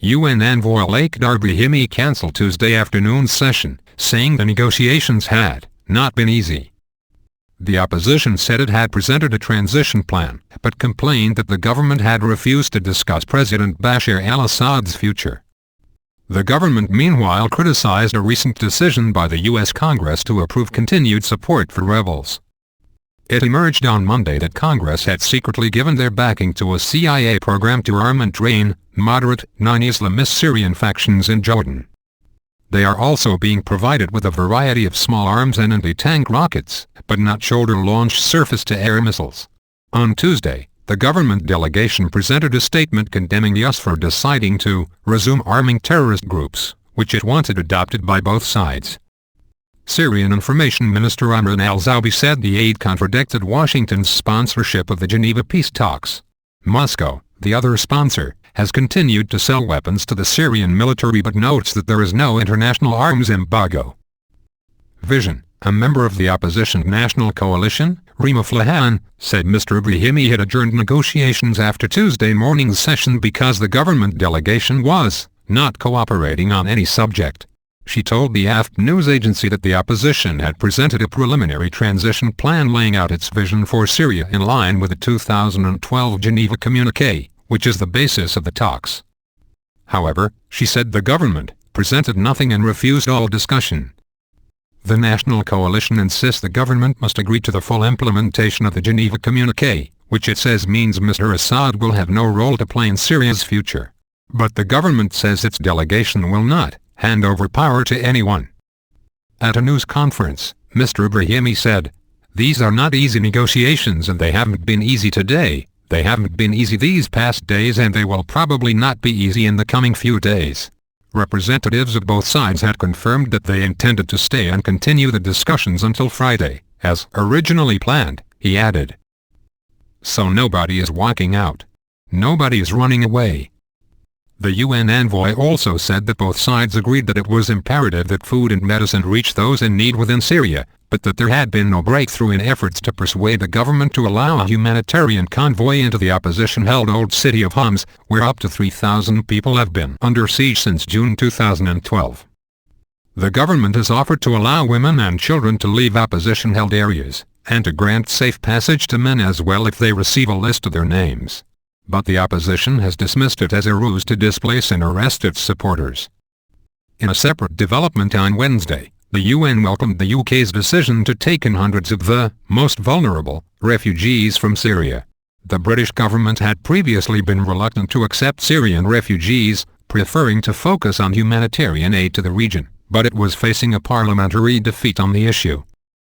UN envoy Lakhdar Brahimi cancelled Tuesday afternoon's session, saying the negotiations had not been easy. The opposition said it had presented a transition plan, but complained that the government had refused to discuss President Bashar al-Assad's future. The government meanwhile criticized a recent decision by the U.S. Congress to approve continued support for rebels. It emerged on Monday that Congress had secretly given their backing to a CIA program to arm and train moderate, non-Islamist Syrian factions in Jordan. They are also being provided with a variety of small arms and anti-tank rockets, but not shoulder-launched surface-to-air missiles. On Tuesday, the government delegation presented a statement condemning the US for deciding to resume arming terrorist groups, which it wanted adopted by both sides. Syrian Information Minister Amran al-Zoubi said the aid contradicted Washington's sponsorship of the Geneva peace talks. Moscow, the other sponsor, has continued to sell weapons to the Syrian military but notes that there is no international arms embargo. Vision, a member of the opposition National Coalition, Rima Flahan, said Mr. Brahimi had adjourned negotiations after Tuesday morning's session because the government delegation was not cooperating on any subject. She told the AFP news agency that the opposition had presented a preliminary transition plan laying out its vision for Syria in line with the 2012 Geneva communiqué, which is the basis of the talks. However, she said the government presented nothing and refused all discussion. The National Coalition insists the government must agree to the full implementation of the Geneva communiqué, which it says means Mr. Assad will have no role to play in Syria's future. But the government says its delegation will not hand over power to anyone. At a news conference, Mr. Brahimi said, "These are not easy negotiations and they haven't been easy today. They haven't been easy these past days and they will probably not be easy in the coming few days." Representatives of both sides had confirmed that they intended to stay and continue the discussions until Friday, as originally planned, he added. So nobody is walking out. Nobody is running away. The UN envoy also said that both sides agreed that it was imperative that food and medicine reach those in need within Syria, but that there had been no breakthrough in efforts to persuade the government to allow a humanitarian convoy into the opposition-held old city of Homs, where up to 3,000 people have been under siege since June 2012. The government has offered to allow women and children to leave opposition-held areas, and to grant safe passage to men as well if they receive a list of their names. But the opposition has dismissed it as a ruse to displace and arrest its supporters. In a separate development on Wednesday, the UN welcomed the UK's decision to take in hundreds of the most vulnerable refugees from Syria. The British government had previously been reluctant to accept Syrian refugees, preferring to focus on humanitarian aid to the region, but it was facing a parliamentary defeat on the issue.